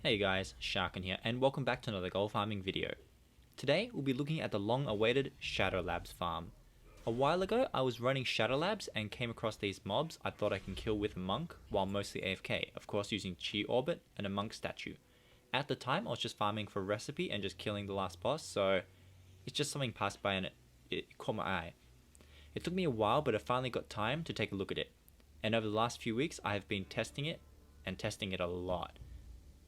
Hey guys, Sharkin here, and welcome back to another gold farming video. Today, we'll be looking at the long-awaited Shadow Labs farm. A while ago, I was running Shadow Labs and came across these mobs I thought I can kill with a monk while mostly AFK, of course using Chi Orbit and a monk statue. At the time, I was just farming for recipe and just killing the last boss, so it's just something passed by and it caught my eye. It took me a while, but I finally got time to take a look at it. And over the last few weeks, I have been testing it, and testing it a lot.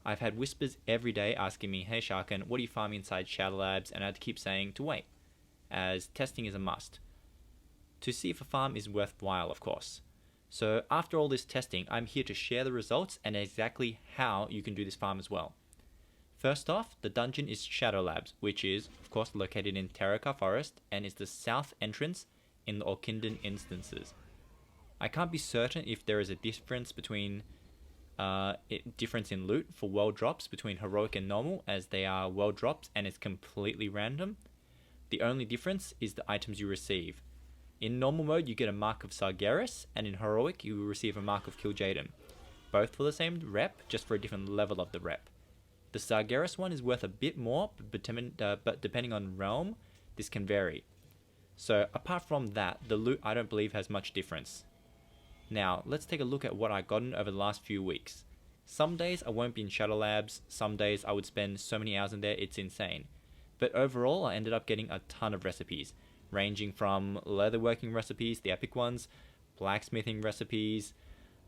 I've had whispers every day asking me, hey Sharkin, what are you farming inside Shadow Labs? And I had to keep saying to wait, as testing is a must. To see if a farm is worthwhile, of course. So after all this testing, I'm here to share the results and exactly how you can do this farm as well. First off, the dungeon is Shadow Labs, which is, of course, located in Terraca Forest and is the south entrance in the Orkindan instances. I can't be certain if there is a difference between difference in loot for world drops between heroic and normal, as they are world drops and it's completely random. The only difference is the items you receive. In normal mode you get a mark of Sargeras, and in heroic you will receive a mark of Kil'jaeden. Both for the same rep, just for a different level of the rep. The Sargeras one is worth a bit more, but depending on realm, this can vary. So apart from that, the loot I don't believe has much difference. Now, let's take a look at what I've gotten over the last few weeks. Some days I won't be in Shadow Labs, some days I would spend so many hours in there it's insane. But overall I ended up getting a ton of recipes, ranging from leatherworking recipes, the epic ones, blacksmithing recipes,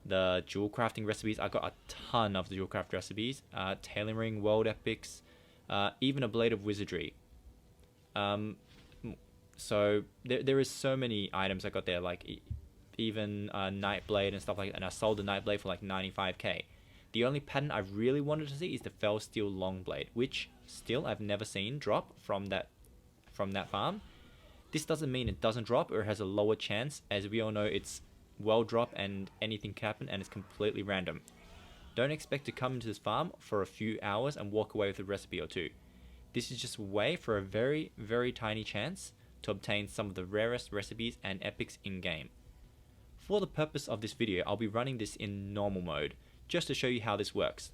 the jewel crafting recipes. I got a ton of the jewel craft recipes, tailoring world epics, even a blade of wizardry. So there is so many items I got there, like even Nightblade and stuff like that, and I sold the Nightblade for like 95k. The only pattern I really wanted to see is the Fell Steel Longblade, which still I've never seen drop from that farm. This doesn't mean it doesn't drop or it has a lower chance, as we all know it's well drop and anything can happen and it's completely random. Don't expect to come into this farm for a few hours and walk away with a recipe or two. This is just a way for a very, very tiny chance to obtain some of the rarest recipes and epics in game. For the purpose of this video, I'll be running this in normal mode, just to show you how this works.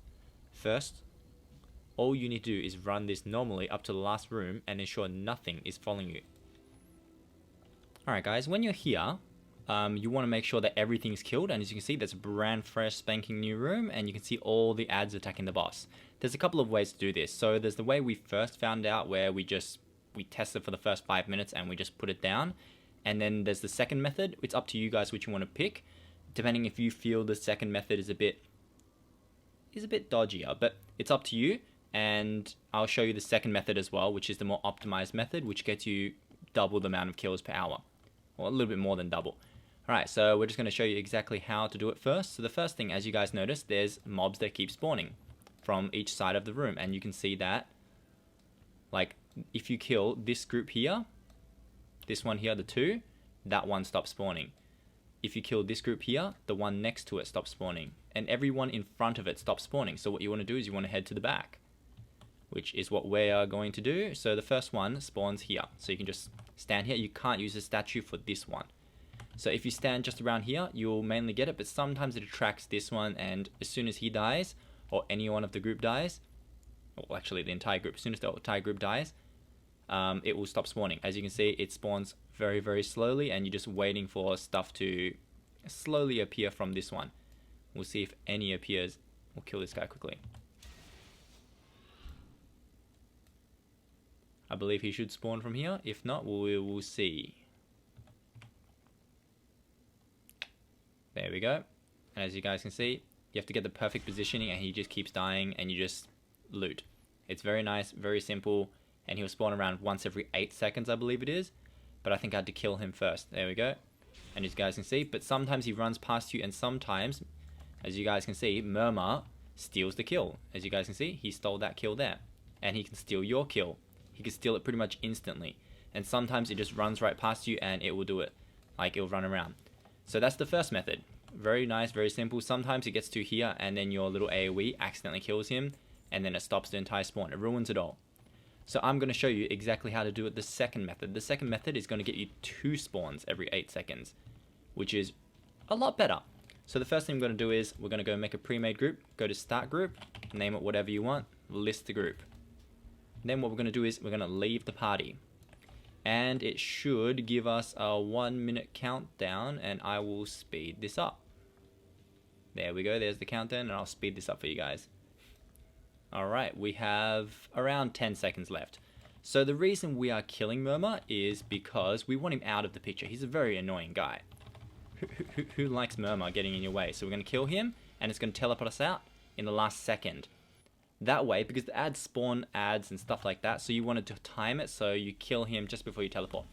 First, all you need to do is run this normally up to the last room and ensure nothing is following you. Alright guys, when you're here, you want to make sure that everything's killed, and as you can see there's a brand fresh spanking new room and you can see all the adds attacking the boss. There's a couple of ways to do this. So there's the way we first found out, where we tested for the first 5 minutes and we just put it down. And then there's the second method. It's up to you guys which you want to pick, depending if you feel the second method is a bit dodgier, but it's up to you. And I'll show you the second method as well, which is the more optimized method, which gets you double the amount of kills per hour, or a little bit more than double. Alright, so we're just going to show you exactly how to do it first. So the first thing, as you guys notice, there's mobs that keep spawning from each side of the room, and you can see that, like, if you kill this group here, this one here, the two, that one stops spawning. If you kill this group here, the one next to it stops spawning. And everyone in front of it stops spawning. So what you want to do is you want to head to the back, which is what we are going to do. So the first one spawns here. So you can just stand here. You can't use a statue for this one. So if you stand just around here, you'll mainly get it, but sometimes it attracts this one, and as soon as he dies, or any one of the group dies, well actually the entire group, as soon as the entire group dies, it will stop spawning. As you can see, it spawns very, very slowly, and you're just waiting for stuff to slowly appear from this one. We'll see if any appears. We'll kill this guy quickly. I believe he should spawn from here. If not, we will see. There we go. And as you guys can see, you have to get the perfect positioning, and he just keeps dying, and you just loot. It's very nice, very simple. And he'll spawn around once every 8 seconds, I believe it is. But I think I had to kill him first. There we go. And as you guys can see, but sometimes he runs past you, and sometimes, as you guys can see, Murmur steals the kill. As you guys can see, he stole that kill there. And he can steal your kill. He can steal it pretty much instantly. And sometimes it just runs right past you and it will do it. Like, it'll run around. So that's the first method. Very nice, very simple. Sometimes it gets to here and then your little AoE accidentally kills him. And then it stops the entire spawn. It ruins it all. So I'm going to show you exactly how to do it the second method. The second method is going to get you 2 spawns every 8 seconds, which is a lot better. So the first thing we're going to do is we're going to go make a pre-made group, go to start group, name it whatever you want, list the group. Then what we're going to do is we're going to leave the party. And it should give us a 1 minute countdown, and I will speed this up. There we go, there's the countdown, and I'll speed this up for you guys. Alright, we have around 10 seconds left. So the reason we are killing Murmur is because we want him out of the picture. He's a very annoying guy. Who likes Murmur getting in your way? So we're going to kill him, and it's going to teleport us out in the last second. That way, because the ads spawn ads and stuff like that, so you wanted to time it so you kill him just before you teleport.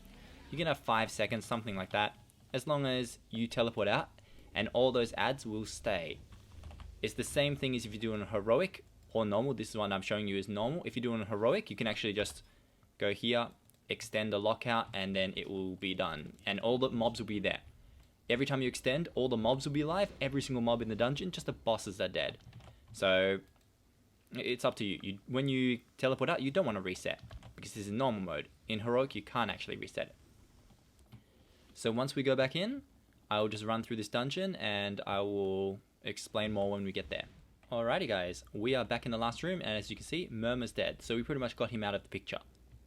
You can have 5 seconds, something like that, as long as you teleport out, and all those ads will stay. It's the same thing as if you're doing a heroic or normal. This is one I'm showing you is normal. If you're doing a heroic, you can actually just go here, extend the lockout, and then it will be done. And all the mobs will be there. Every time you extend, all the mobs will be alive. Every single mob in the dungeon, just the bosses are dead. So it's up to you. When you teleport out, you don't want to reset, because this is normal mode. In heroic, you can't actually reset it. So once we go back in, I will just run through this dungeon, and I will explain more when we get there. Alrighty guys, we are back in the last room, and as you can see, Murmur's dead. So we pretty much got him out of the picture.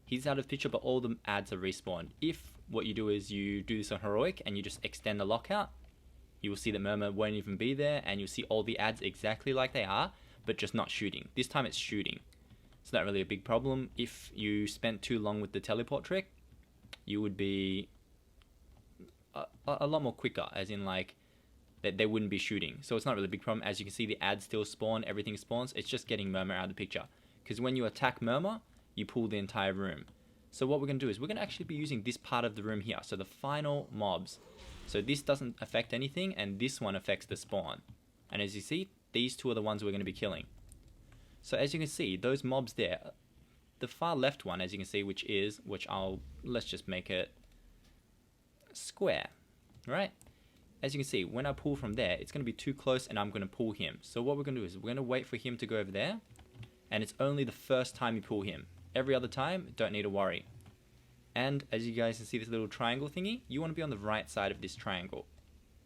He's out of the picture, but all the ads are respawned. If what you do is you do this on heroic and you just extend the lockout, you will see that Murmur won't even be there, and you'll see all the ads exactly like they are, but just not shooting. This time it's shooting. It's not really a big problem. If you spent too long with the teleport trick, you would be a lot more quicker, as in like that they wouldn't be shooting. So it's not really a big problem. As you can see, the ads still spawn, everything spawns. It's just getting Murmur out of the picture. Because when you attack Murmur, you pull the entire room. So what we're going to do is we're going to actually be using this part of the room here. So the final mobs. So this doesn't affect anything, and this one affects the spawn. And as you see, these two are the ones we're going to be killing. So as you can see, those mobs there, the far left one, as you can see, let's just make it square, right? As you can see, when I pull from there, it's going to be too close, and I'm going to pull him. So what we're going to do is we're going to wait for him to go over there, and it's only the first time you pull him. Every other time, don't need to worry. And as you guys can see this little triangle thingy, you want to be on the right side of this triangle.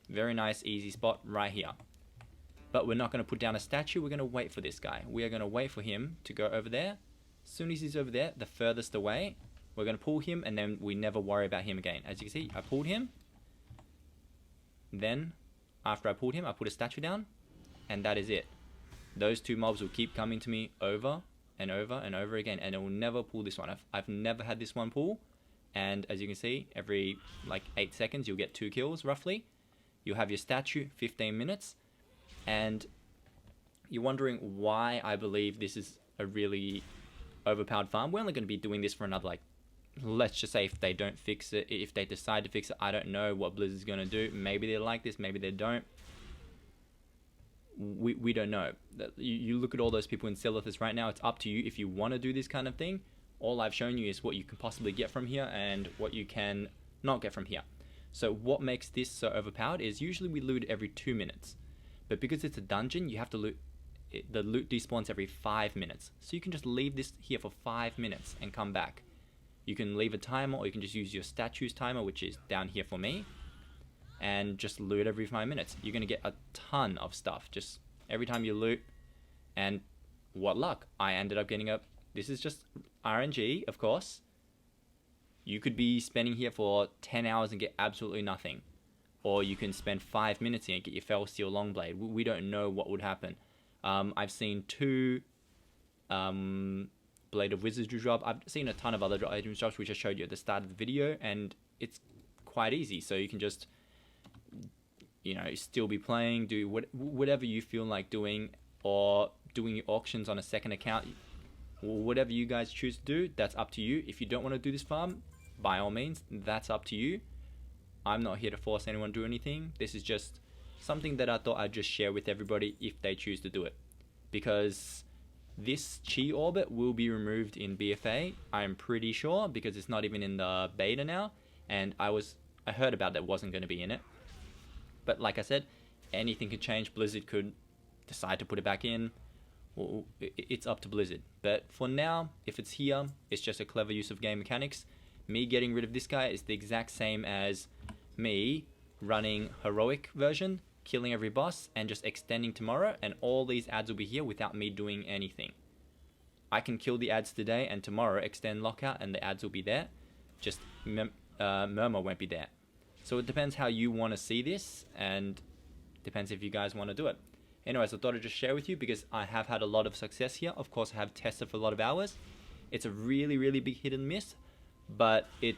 Very nice, easy spot right here. But we're not going to put down a statue, we're going to wait for this guy. We are going to wait for him to go over there. As soon as he's over there, the furthest away, we're going to pull him, and then we never worry about him again. As you can see, I pulled him. Then, after I pulled him, I put a statue down, and that is it. Those two mobs will keep coming to me over and over and over again, and it will never pull this one. I've never had this one pull, and as you can see, every like 8 seconds you'll get 2 kills roughly. You'll have your statue, 15 minutes, and you're wondering why I believe this is a really overpowered farm. We're only going to be doing this for another, like, let's just say if they don't fix it, if they decide to fix it, I don't know what Blizzard's going to do. Maybe they like this, maybe they don't. We don't know. You look at all those people in Silithus right now, it's up to you if you want to do this kind of thing. All I've shown you is what you can possibly get from here and what you can not get from here. So what makes this so overpowered is usually we loot every 2 minutes. But because it's a dungeon, you have to loot. The loot despawns every 5 minutes. So you can just leave this here for 5 minutes and come back. You can leave a timer, or you can just use your statues timer, which is down here for me, and just loot every 5 minutes. You're going to get a ton of stuff just every time you loot. And what luck, I ended up getting up. This is just RNG, of course. You could be spending here for 10 hours and get absolutely nothing. Or you can spend 5 minutes here and get your Fell Steel Longblade. We don't know what would happen. I've seen 2 Blade of Wizardry drop. I've seen a ton of other items drops, which I showed you at the start of the video, and it's quite easy. So you can just, you know, still be playing, do whatever you feel like doing, or doing your auctions on a second account. Whatever you guys choose to do, that's up to you. If you don't want to do this farm, by all means, that's up to you. I'm not here to force anyone to do anything. This is just something that I thought I'd just share with everybody if they choose to do it. Because this Chi orbit will be removed in BFA, I'm pretty sure, because it's not even in the beta now, and I heard about that wasn't going to be in it. But like I said, anything could change. Blizzard could decide to put it back in. Well, it's up to Blizzard. But for now, if it's here, it's just a clever use of game mechanics. Me getting rid of this guy is the exact same as me running heroic version killing every boss, and just extending tomorrow, and all these ads will be here without me doing anything. I can kill the ads today and tomorrow extend lockout and the ads will be there. Just Murmur won't be there. So it depends how you want to see this, and depends if you guys want to do it. Anyways, I thought I'd just share with you because I have had a lot of success here. Of course, I have tested for a lot of hours. It's a really, really big hit and miss, but it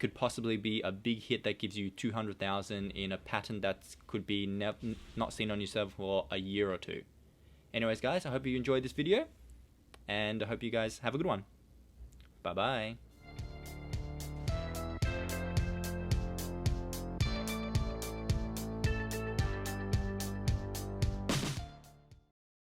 could possibly be a big hit that gives you 200,000 in a pattern that could be not seen on your server for a year or two. Anyways, guys, I hope you enjoyed this video, and I hope you guys have a good one. Bye-bye.